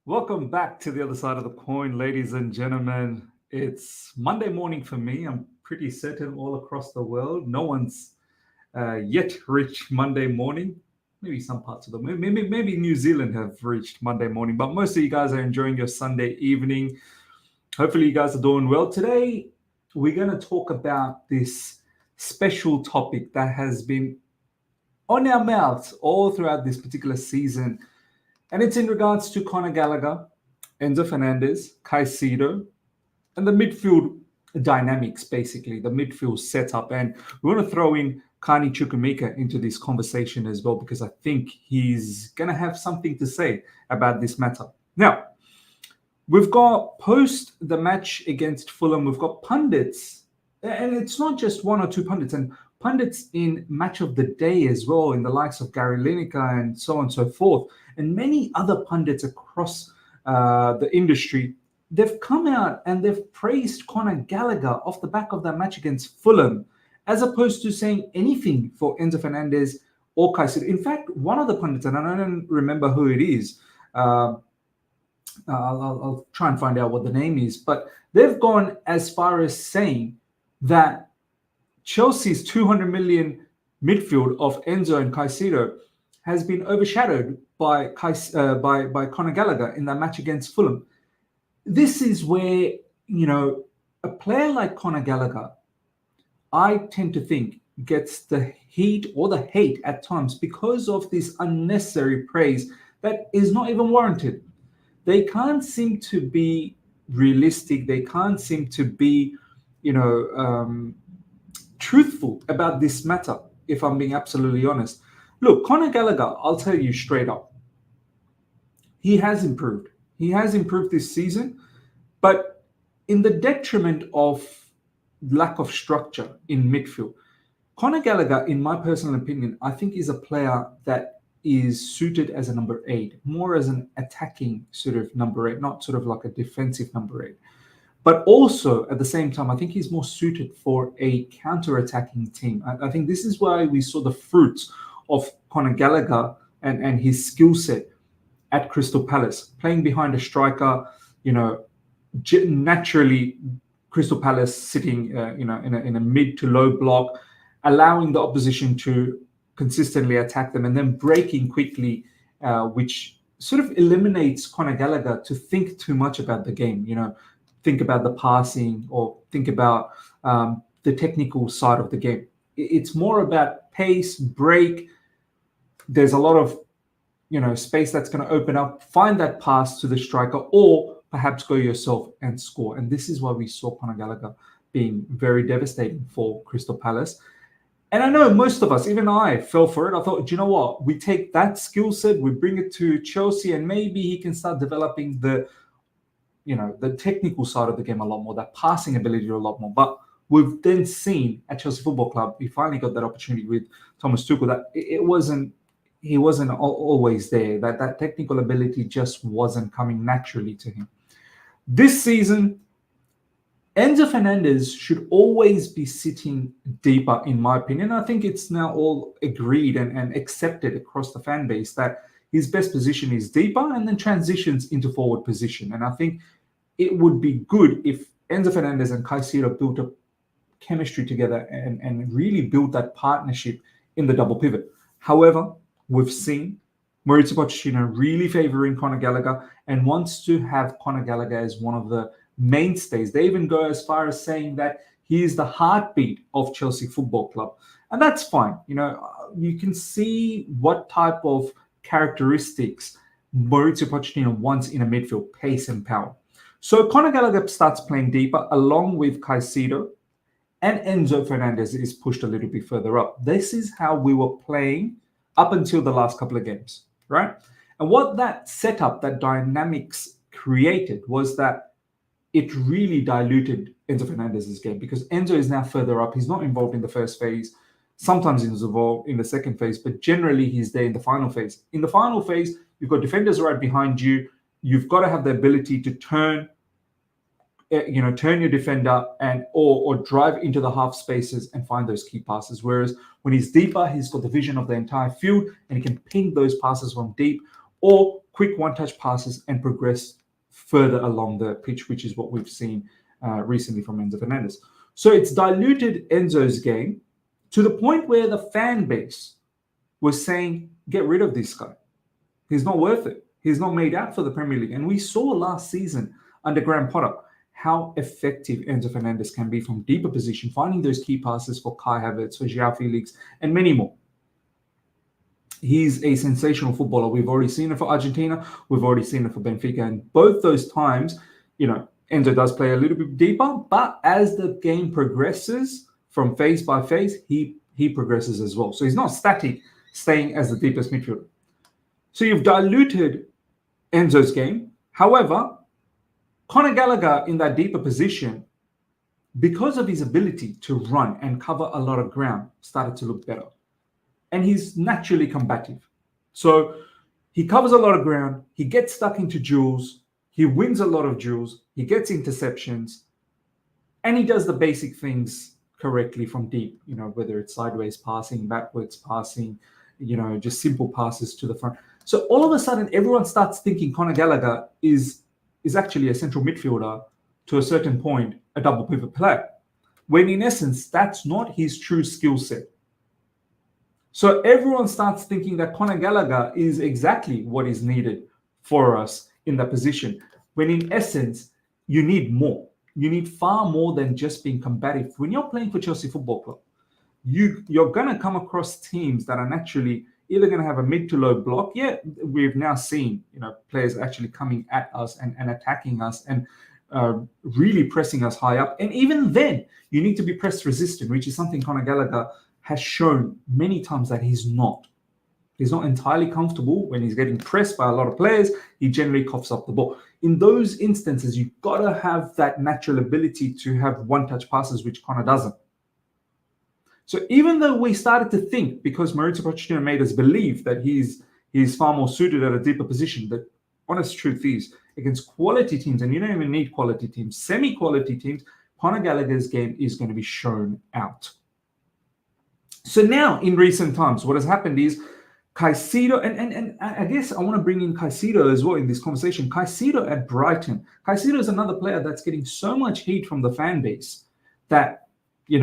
Welcome back to the other side of the coin, ladies and gentlemen. It's Monday morning for me. I'm pretty certain all across the world, no one's yet reached Monday morning. Maybe some parts of the maybe New Zealand have reached Monday morning, but most of you guys are enjoying your Sunday evening. Hopefully, you guys are doing well. Today, we're going to talk about this special topic that has been on our mouths all throughout this particular season. And it's in regards to Conor Gallagher, Enzo Fernandez, Caicedo, and the midfield dynamics, basically, the midfield setup. And we want to throw in Kani Chukwuemeka into this conversation as well, because I think he's going to have something to say about this matter. Now, we've got post the match against Fulham, we've got pundits, and it's not just one or two pundits, and pundits in match of the day as well, in the likes of Gary Lineker and so on and so forth, and many other pundits across the industry. They've come out and they've praised Conor Gallagher off the back of that match against Fulham, as opposed to saying anything for Enzo Fernandez or Caicedo. In fact, one of the pundits, and I don't remember who it is, I'll try and find out what the name is, but they've gone as far as saying that Chelsea's 200 million midfield of Enzo and Caicedo has been overshadowed by Conor Gallagher in that match against Fulham. This is where, a player like Conor Gallagher, I tend to think, gets the heat or the hate at times because of this unnecessary praise that is not even warranted. They can't seem to be realistic. They can't seem to be, truthful about this matter, if I'm being absolutely honest. Look, Conor Gallagher, I'll tell you straight up, he has improved. He has improved this season, but in the detriment of lack of structure in midfield. Conor Gallagher, in my personal opinion, I think is a player that is suited as a number 8, more as an attacking sort of number 8, not sort of like a defensive number 8. But also, at the same time, I think he's more suited for a counter-attacking team. I think this is why we saw the fruits of Conor Gallagher and his skill set at Crystal Palace, playing behind a striker. Naturally, Crystal Palace sitting, in a mid to low block, allowing the opposition to consistently attack them and then breaking quickly, which sort of eliminates Conor Gallagher to think too much about the game. Think about the passing or think about the technical side of the game. It's more about pace, break. There's a lot of, space that's going to open up, find that pass to the striker, or perhaps go yourself and score. And this is why we saw Conor Gallagher being very devastating for Crystal Palace. And I know most of us, even I, fell for it. I thought, do you know what? We take that skill set, we bring it to Chelsea, and maybe he can start developing the technical side of the game a lot more, that passing ability a lot more. But we've then seen at Chelsea Football Club, we finally got that opportunity with Thomas Tuchel, that he wasn't always there. That technical ability just wasn't coming naturally to him. This season, Enzo Fernandez should always be sitting deeper, in my opinion. I think it's now all agreed and accepted across the fan base that his best position is deeper and then transitions into forward position. And I think it would be good if Enzo Fernandez and Caicedo built a chemistry together and really built that partnership in the double pivot. However, we've seen Mauricio Pochettino really favouring Conor Gallagher and wants to have Conor Gallagher as one of the mainstays. They even go as far as saying that he is the heartbeat of Chelsea Football Club. And that's fine. You can see what type of characteristics Mauricio Pochettino wants in a midfield: pace and power. So Conor Gallagher starts playing deeper along with Caicedo, and Enzo Fernandez is pushed a little bit further up. This is how we were playing up until the last couple of games, right? And what that setup, that dynamics created was that it really diluted Enzo Fernandez's game, because Enzo is now further up. He's not involved in the first phase. Sometimes he's involved in the second phase, but generally he's there in the final phase. In the final phase, you've got defenders right behind you. You've got to have the ability to turn your defender or drive into the half spaces and find those key passes. Whereas when he's deeper, he's got the vision of the entire field and he can ping those passes from deep or quick one-touch passes and progress further along the pitch, which is what we've seen recently from Enzo Fernandez. So it's diluted Enzo's game to the point where the fan base was saying, get rid of this guy. He's not worth it. He's not made out for the Premier League. And we saw last season under Graham Potter how effective Enzo Fernandez can be from deeper position, finding those key passes for Kai Havertz, for João Felix, and many more. He's a sensational footballer. We've already seen it for Argentina. We've already seen it for Benfica. And both those times, Enzo does play a little bit deeper, but as the game progresses from phase by phase, he progresses as well. So he's not static, staying as the deepest midfielder. So you've diluted Enzo's game. However, Conor Gallagher in that deeper position, because of his ability to run and cover a lot of ground, started to look better. And he's naturally combative. So he covers a lot of ground. He gets stuck into duels. He wins a lot of duels. He gets interceptions. And he does the basic things correctly from deep, whether it's sideways passing, backwards passing, just simple passes to the front. So all of a sudden, everyone starts thinking Conor Gallagher is actually a central midfielder, to a certain point, a double pivot player, when in essence, that's not his true skill set. So everyone starts thinking that Conor Gallagher is exactly what is needed for us in that position, when in essence, you need more. You need far more than just being combative. When you're playing for Chelsea Football Club, you're going to come across teams that are naturally either going to have a mid to low block. Yeah, we've now seen players actually coming at us and attacking us and really pressing us high up. And even then, you need to be press resistant, which is something Conor Gallagher has shown many times that he's not. He's not entirely comfortable when he's getting pressed by a lot of players. He generally coughs up the ball. In those instances, you've got to have that natural ability to have one-touch passes, which Conor doesn't. So even though we started to think, because Mauricio Pochettino made us believe that he's far more suited at a deeper position, the honest truth is, against quality teams, and you don't even need quality teams, semi-quality teams, Conor Gallagher's game is going to be shown out. So now, in recent times, what has happened is Caicedo, and I guess I want to bring in Caicedo as well in this conversation. Caicedo at Brighton. Caicedo is another player that's getting so much heat from the fan base that, we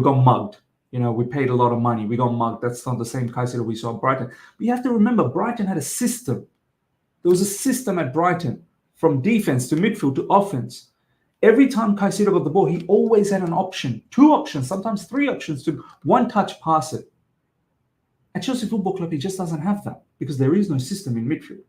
got mugged. We paid a lot of money. We got mugged. That's not the same Caicedo we saw at Brighton. But you have to remember, Brighton had a system. There was a system at Brighton, from defense to midfield to offense. Every time Caicedo got the ball, he always had an option, 2 options, sometimes 3 options to one-touch pass it. At Chelsea Football Club, he just doesn't have that because there is no system in midfield.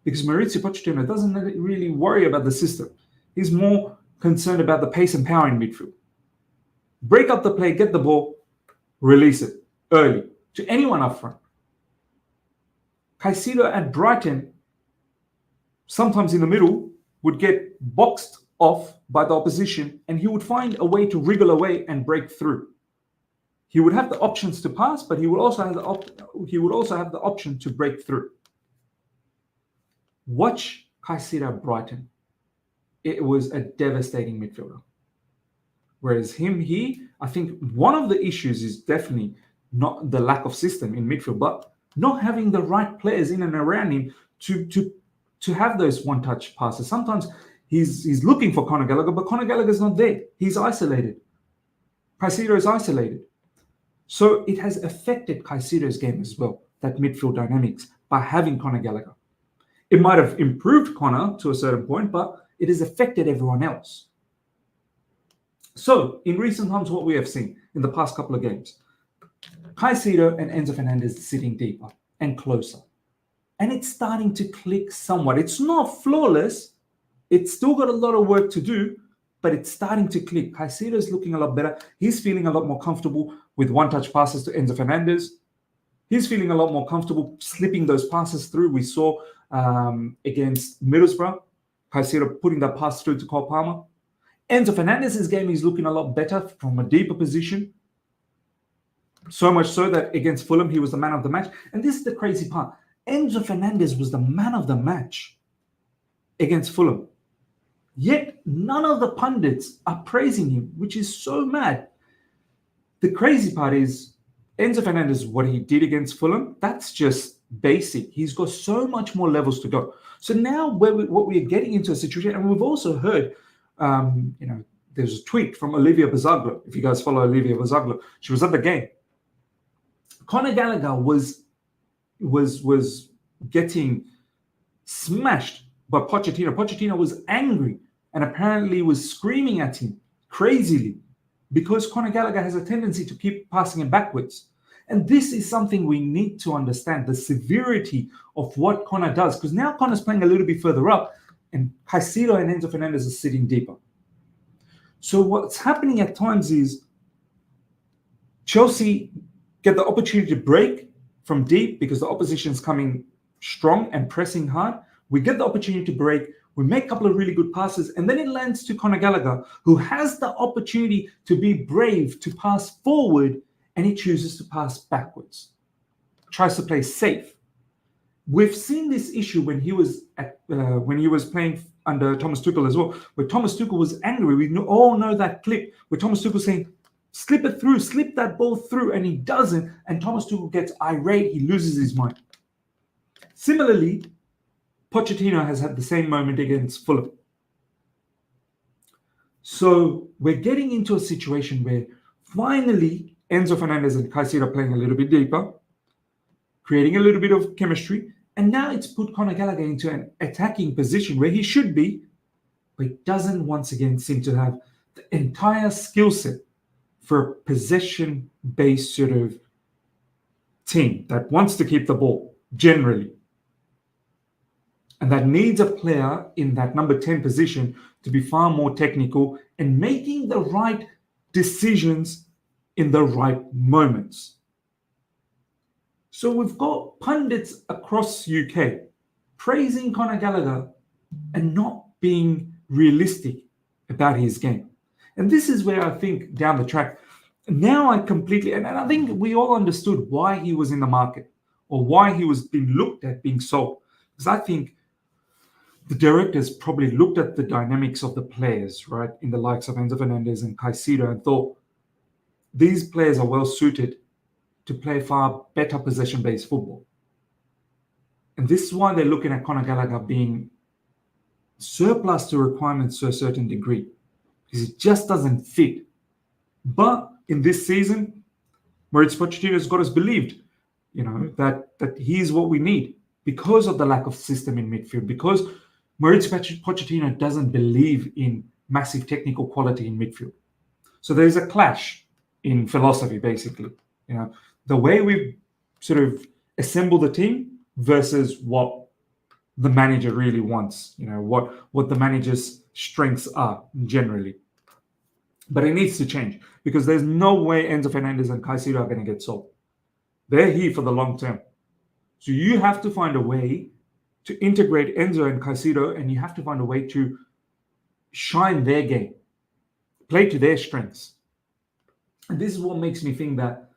Because Mauricio Pochettino doesn't really worry about the system. He's more concerned about the pace and power in midfield. Break up the play, get the ball, release it early to anyone up front. Caicedo at Brighton, sometimes in the middle, would get boxed off by the opposition, and he would find a way to wriggle away and break through. He would have the options to pass, but he would also have the option to break through. Watch Caicedo at Brighton. It was a devastating midfielder. Whereas I think one of the issues is definitely not the lack of system in midfield, but not having the right players in and around him to have those one-touch passes. Sometimes he's looking for Conor Gallagher, but Conor Gallagher's not there. He's isolated. Caicedo is isolated. So it has affected Caicedo's game as well, that midfield dynamics, by having Conor Gallagher. It might have improved Conor to a certain point, but it has affected everyone else. So in recent times, what we have seen in the past couple of games, Caicedo and Enzo Fernandez sitting deeper and closer. And it's starting to click somewhat. It's not flawless. It's still got a lot of work to do, but it's starting to click. Caicedo is looking a lot better. He's feeling a lot more comfortable with one-touch passes to Enzo Fernandez. He's feeling a lot more comfortable slipping those passes through. We saw against Middlesbrough, Caicedo putting that pass through to Cole Palmer. Enzo Fernandez's game is looking a lot better from a deeper position. So much so that against Fulham, he was the man of the match. And this is the crazy part. Enzo Fernandez was the man of the match against Fulham. Yet none of the pundits are praising him, which is so mad. The crazy part is Enzo Fernandez, what he did against Fulham, that's just basic. He's got so much more levels to go. So now what we are getting into a situation, and we've also heard, there's a tweet from Olivia Bazaglo. If you guys follow Olivia Bazaglo, she was at the game. Conor Gallagher was getting smashed by Pochettino. Pochettino was angry and apparently was screaming at him crazily because Conor Gallagher has a tendency to keep passing him backwards. And this is something we need to understand, the severity of what Conor does, because now Conor's playing a little bit further up and Caicedo and Enzo Fernandez are sitting deeper. So what's happening at times is Chelsea get the opportunity to break from deep because the opposition's coming strong and pressing hard. We get the opportunity to break. We make a couple of really good passes, and then it lands to Conor Gallagher, who has the opportunity to be brave, to pass forward, and he chooses to pass backwards. Tries to play safe. We've seen this issue when he was playing under Thomas Tuchel as well, where Thomas Tuchel was angry. We all know that clip where Thomas Tuchel saying, slip it through, slip that ball through, and he doesn't, and Thomas Tuchel gets irate, he loses his mind. Similarly, Pochettino has had the same moment against Fulham. So we're getting into a situation where finally Enzo Fernandez and Caicedo are playing a little bit deeper, creating a little bit of chemistry, and now it's put Conor Gallagher into an attacking position where he should be, but he doesn't once again seem to have the entire skill set for a possession-based sort of team that wants to keep the ball, generally. And that needs a player in that number 10 position to be far more technical and making the right decisions in the right moments. So we've got pundits across UK praising Conor Gallagher and not being realistic about his game. And this is where I think down the track, now I completely, and I think we all understood why he was in the market or why he was being looked at being sold. Because I think the directors probably looked at the dynamics of the players, right, in the likes of Enzo Fernandez and Caicedo, and thought these players are well suited to play far better possession-based football. And this is why they're looking at Conor Gallagher being surplus to requirements to a certain degree, because it just doesn't fit. But in this season, Mauricio Pochettino's got us believed, that he's what we need because of the lack of system in midfield, because Mauricio Pochettino doesn't believe in massive technical quality in midfield. So there's a clash in philosophy, basically. The way we sort of assemble the team versus what the manager really wants, what the manager's strengths are generally. But it needs to change because there's no way Enzo Fernandez and Caicedo are going to get sold. They're here for the long term. So you have to find a way to integrate Enzo and Caicedo, and you have to find a way to shine their game, play to their strengths. And this is what makes me think that,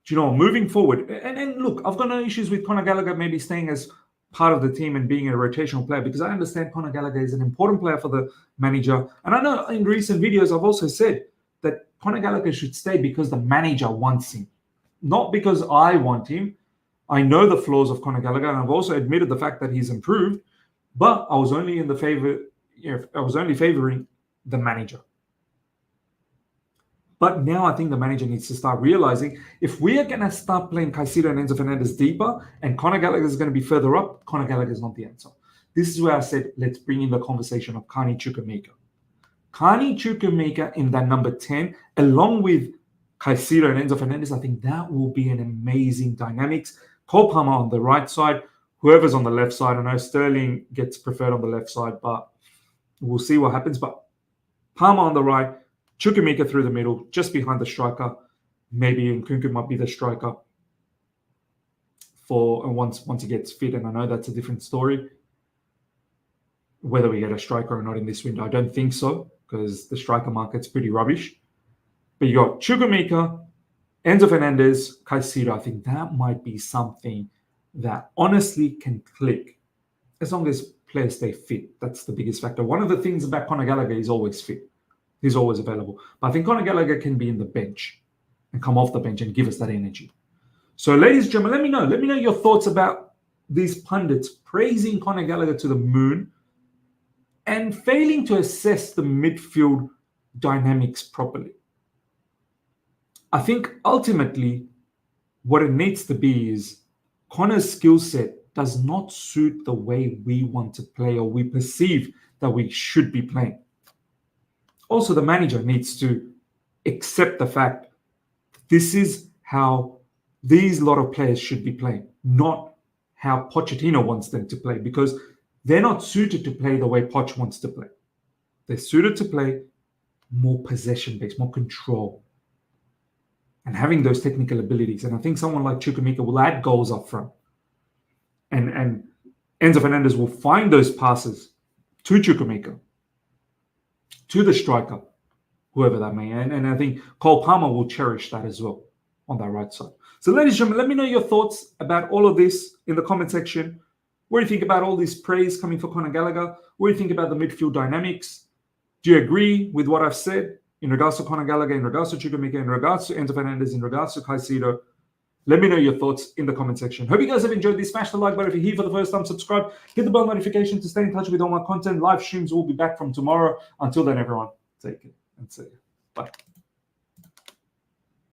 moving forward, and look, I've got no issues with Conor Gallagher maybe staying as part of the team and being a rotational player, because I understand Conor Gallagher is an important player for the manager. And I know in recent videos I've also said that Conor Gallagher should stay because the manager wants him, not because I want him. I know the flaws of Conor Gallagher, and I've also admitted the fact that he's improved, but I was only favoring the manager. But now I think the manager needs to start realizing if we are going to start playing Caicedo and Enzo Fernandez deeper and Conor Gallagher is going to be further up, Conor Gallagher is not the answer. This is where I said, let's bring in the conversation of Carney Chukwuemeka. Carney Chukwuemeka in that number 10, along with Caicedo and Enzo Fernandez, I think that will be an amazing dynamics. Cole Palmer on the right side, whoever's on the left side. I know Sterling gets preferred on the left side, but we'll see what happens. But Palmer on the right, Chukwuemeka through the middle, just behind the striker. Maybe Nkunku might be the striker for once he gets fit, and I know that's a different story. Whether we get a striker or not in this window, I don't think so, because the striker market's pretty rubbish. But you got Chukwuemeka, Enzo Fernandez, Caicedo. I think that might be something that honestly can click as long as players stay fit. That's the biggest factor. One of the things about Conor Gallagher is always fit. He's always available. But I think Conor Gallagher can be in the bench and come off the bench and give us that energy. So ladies and gentlemen, let me know your thoughts about these pundits praising Conor Gallagher to the moon and failing to assess the midfield dynamics properly. I think ultimately what it needs to be is Conor's skill set does not suit the way we want to play or we perceive that we should be playing. Also, the manager needs to accept the fact this is how these lot of players should be playing, not how Pochettino wants them to play, because they're not suited to play the way Poch wants to play. They're suited to play more possession-based, more control, and having those technical abilities. And I think someone like Chukwuemeka will add goals up front. And Enzo Fernandez will find those passes to Chukwuemeka, to the striker, whoever that may. And I think Cole Palmer will cherish that as well on that right side. So ladies and gentlemen, let me know your thoughts about all of this in the comment section. What do you think about all this praise coming for Conor Gallagher? What do you think about the midfield dynamics? Do you agree with what I've said in regards to Conor Gallagher, in regards to Chukwuemeka, in regards to Enzo Fernandez, in regards to Caicedo? Let me know your thoughts in the comment section. Hope you guys have enjoyed this. Smash the like button if you're here for the first time. Subscribe. Hit the bell notification to stay in touch with all my content. Live streams will be back from tomorrow. Until then, everyone, take it and see you. Bye.